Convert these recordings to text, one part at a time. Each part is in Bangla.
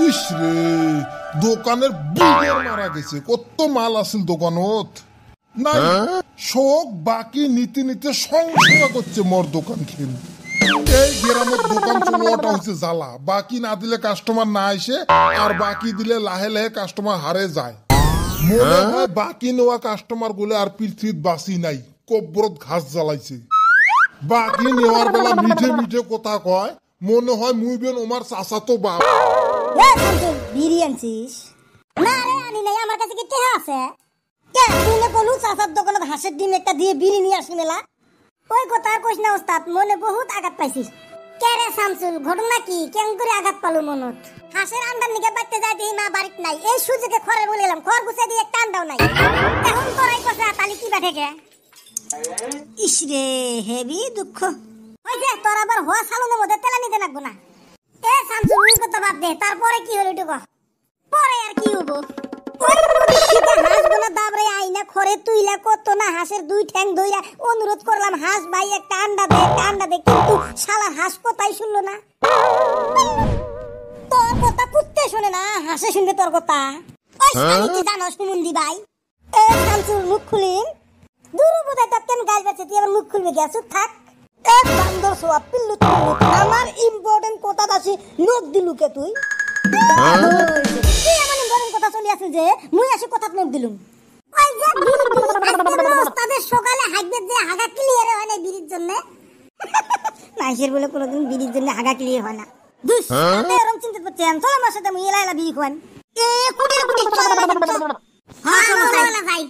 ইস রে, দোকানের বুড়ে মারা গেছে। কত মাল আছিল দোকানত নাই, শোক বাকি নিতে নিতে সংশয় করছে মোর দোকান খেল। এই গ্রামের দোকান চলাটা হচ্ছে জ্বালা। বাকি না দিলে কাস্টমার না আসে, আর বাকি দিলে লাহে লাহে কাস্টমার হারে যায়। মনে হয় বাকি নেওয়া কাস্টমার গুলো আর পৃথিবীত বাঁচি নাই, কব্বরত ঘাস জ্বালাইছে। বাকি নেওয়ার বেলা মিঠে মিঠে কথা কয়, মনে হয় মুই বেন ওমার চাচা তো বাপ। বিড়ি আনছিস? না রে আনি নাই, আমার কাছে কি টেহা আছে? কে তুই না বলু চাচার দোকানে হাঁসের ডিম একটা দিয়ে বিড়ি নিয়ে আসি মেলা? ওই কথা আর কইস না ওস্তাদ, মনে বহুত আঘাত পাইছিস। কে রে শামসুল, ঘটনা কি? কেন করে আঘাত পালু মনত? হাঁসের আন্ডার নিকে বাইতে যাই দেখি মা বাড়িত নাই। এই সুযোগে খরে বলে গেলাম, খর গুছে দিয়ে একটা আন্ডাও নাই। এখন তোরাই কথা তালি কি বাঠে কে? ইস রে, হেভি দুঃখ। ওই যে তোর আবার হওয়া সালুনের মধ্যে তেলা নিতে লাগবো না। এ শামসুল, ওই কথা বাদ দে, তারপরে কি হলো টুকু? পরে আর কি হবো? হাঁসগুলো দাবরে আইনা খরে তুইলা কত না হাঁসের দুই ঠ্যাং ধইরা অনুরোধ করলাম, হাঁস ভাই একটা আন্ডা দে, একটা আন্ডা দে, কিন্তু শালা হাঁস কথাই শুনলো না। তোর কথা কুত্তে শুনে না, হাঁসে শুনবে তোর কথা। ওই শালি তুই জানোস কুমুন্দি ভাই? এ শামসুল, মুখ খুলিন। দূর বোধহয় তো কেন গাছ বাচ্চা, তুই আবার মুখ খুলবে গিয়া? চুপ থাক। এক বান্দর সোয়া পিল্লু, আমার ইম্পর্টেন্ট কথা আছে নোক দিলুকে তুই। তুই এমন ইম্পর্টেন্ট কথা চলি আছে যে মুই আসি কথা নোক দিলুম। ওই যে ওস্তাদের সকালে হাগবে যে হাগা ক্লিয়ার হয় না বিড়ির জন্য। মাইশের বলে কোনোদিন বিড়ির জন্য হাগা ক্লিয়ার হয় না। দুস আমি এরকম চিন্তা করছি, চলো আমার সাথে মুই এলা এলা বিড়ি খাওয়ান। এ কুটি কুটি চল। হ্যাঁ চলো ভাই।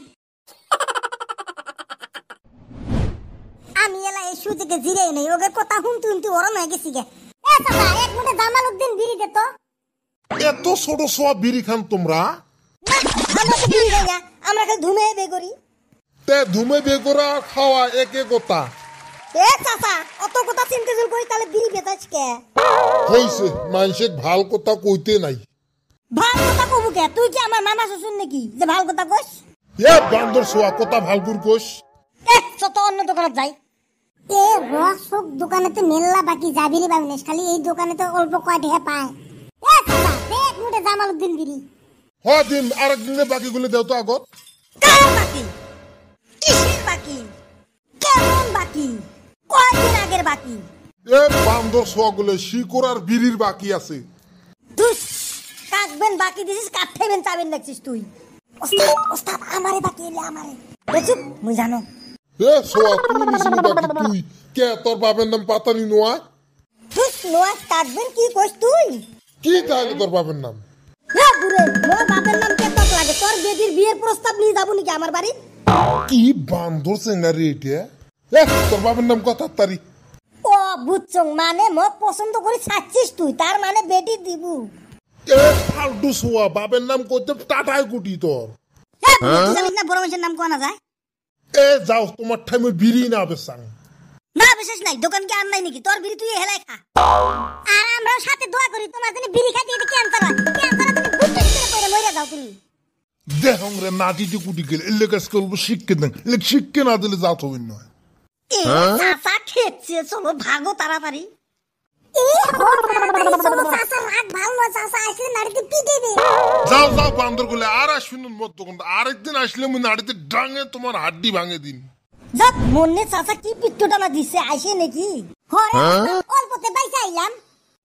আমি এলা এই সুযোগে জিরে নেই, ওকে কথা শুনতে শুনতে ওরম হয়ে গেছি গে। এ চাচা, এক মুঠে জামাল উদ্দিন বিড়ি দে তো। এত ছোট সোয়া বিড়ি খান তোমরা? আমরা তো বিড়ি খাই না, আমরা খালি ধুমে বে করি। তে ধুমে বে করা খাওয়া একে কথা। এ চাচা, অত কথা চিন্তা জুল করি তাহলে বিড়ি বেচাস কে? হইছে, মানুষের ভাল কথা কইতে নাই। ভাল কথা কবু কে? তুই কি আমার মামা শ্বশুর নাকি যে ভাল কথা কইস? এ বান্দর সোয়া কথা ভাল করে কইস। চত অন্য দোকানে যাই। এ রসক দোকানেতে মেল্লা বাকি যাবি রে বাবিনেশ, খালি এই দোকানে তো অল্প কয় টাকা পায়। এ চাচা, দেখ মুঠে জামাল উদ্দিন বিড়ি। হ্যাঁ দিন, আরেক দিনে বাকি গুলো দেও তো আগত। কার বাকি? কিসের বাকি? কেমন বাকি? কয়দিন আগের বাকি? এ বান্দর সোয়া গুলো শিকড় আর বিড়ির বাকি আছে। দুস কাটবেন বাকি দিছিস, কাটবেন চাবেন দেখছিস তুই। ওস্তাদ ওস্তাদ, আমারে বাকি এলে আমারে। চুপ, মুই জানো। এ সোয়া তুই নিছিলি বাকি তুই? কে তোর বাপের নাম পাতানি নোয়া? দুস নোয়া কাটবেন কি কইস তুই? কি তাহলে তোর বাপের নাম? হ্যাঁ বুড়ে, মোর বাপের নাম কে তোর লাগে? তোর বেদির বিয়ের প্রস্তাব নিয়ে যাবো নাকি আমার বাড়ি? কি বান্দর সেঙ্গারি এটা? এ তোর বাপের নাম কত তারি? ও বুঝছং, মানে মোক পছন্দ করি ছাড়ছিস তুই, তার মানে বেটি দিবু। এ ফালতু সোয়া, বাপের নাম কইতে টাটাই কুটি তোর। হ্যাঁ তুই জানিস না বড় মানুষের নাম কোয়া না যায়? এ যাও, তোমার টাইমে বিড়ি না বেসাং। না বিশেষ নাই, দোকান কি আর নাই নাকি? তোর বিড়ি তুই হেলাই খা, আর আমরাও সাথে দোয়া করি তোমার জন্য বিড়ি খাইতে এটা ক্যান্সার হয়। ক্যান্সার তুমি বুঝতে করে পড়ে মরে যাও তুমি। দেখং রে নাটিটি কুটি গেল, এলে কাজ করবো শিখকে দেন, এলে শিখকে না দিলে যাও তো নয়। এ চাচা খেচ্ছে, চলো ভাগো তাড়াতাড়ি। এ হো তাড়াতাড়ি চলো, চাচা রাগ ভালো না, চাচা আসলে নাড়িতে পিটে দে। যাও যাও বান্দর গুলো, আর আসবেন মত তখন। আরেকদিন আসলে মুই নাড়িতে ডাঙে তোমার হাড্ডি ভাঙে দিন। যাক মনে চাচা কি পিট্টুটা না দিছে, আইসে নাকি? হরে অল্পতে বাইসা আইলাম।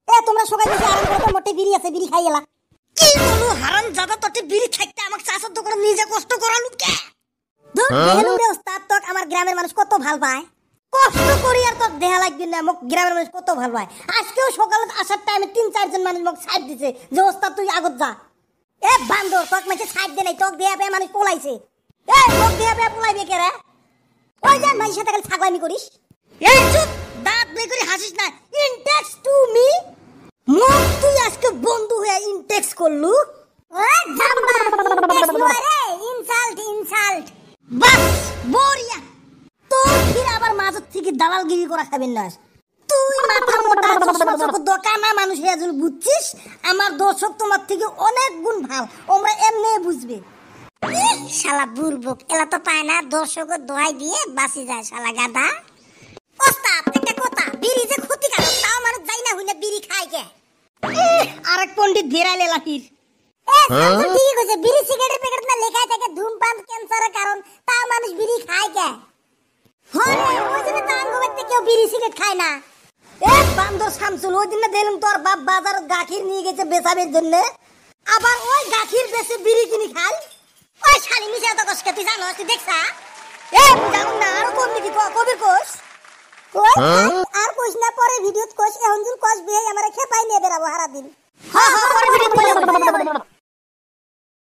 এ তোমরা সবাই বসে আরাম করো, মোটে বিড়ি আছে, বিড়ি খাই এলা। কি বলু হারাম জাদা, তোতে বিড়ি খাইতে আমাকে চাচার দোকানে নিজে কষ্ট করালু কে? ধুর দেখলুম রে ওস্তাদ, তোক আমার গ্রামের মানুষ কত ভাল পায়। কষ্ট করি আর তোর দেহা লাগবে না, মোক গ্রামের মানুষ কত ভাল পায়। আজকেও সকালে আসার টাইমে 3-4 জন মানুষ মোক সাইড দিছে যে ওস্তাদ তুই আগত যা। এ বান্দর, তোক মাঝে সাইড দে নাই, তোক দেয়া পেয়ে মানুষ পলাইছে। এ তোক দেয়া পেয়ে পলাইবে কে রে? ওই যে মাইর সাথে খালি ছাগলামি করিস। এই চুপ, দাঁত বের করে হাসিস না। ইনটেক্স টু মি, মোক তুই আজকে বন্ধু হয়ে ইনটেক্স করলু। ওই জাম্বা, ইনটেক্স নয় রে, ইনসাল্ট ইনসাল্ট। বাস বড়িয়া, তোর ফির আবার মাঝত থেকে দালালগিরি করা খাবেন না। তুই মাথা মোটা দোকানা মানুষ হয়ে যদি বুঝছিস, আমার দর্শক তোমার থেকে অনেক গুণ ভাল, ওমরা এমনি বুঝবে। শালা বুড়বক, এলা তো পায় না দর্শকের দোহাই দিয়ে বাঁচি যায় শালা গাদা। ওস্তাদ একটা কথা, বিড়ি যে ক্ষতিকারক তাও মানুষ যাই না হইলে বিড়ি খায় কে? আরেক পণ্ডিত ধীরাইলে লাফির ঠিক আছে বিড়ি সিগারেটের প্যাকেট না লেখা থাকে ধূমপান ক্যান্সারের কারণ তা মানুষ বিড়ি খায় কে হয় ওই জন্য তার গোবেতে কেউ বিড়ি সিগারেট খায় না এ বান্দর শামসুল ওই দিন দেখলাম তোর বাপ বাজার গাখির নিয়ে গেছে বেচাবের জন্য আবার ওই গাখির বেচে বিড়ি কিনি খায় ওই শালি মিশা তো কষ্ট তুই জানো তুই দেখছা এ জানো না আর কোন দিকে কবির কোষ কই আর কোষ না পরে ভিডিওত কোষ এখন জুল কোষ বিয়ে আমারে খেপাই নিয়ে বেরাবো সারা দিন হ্যাঁ হ্যাঁ পরে ভিডিওত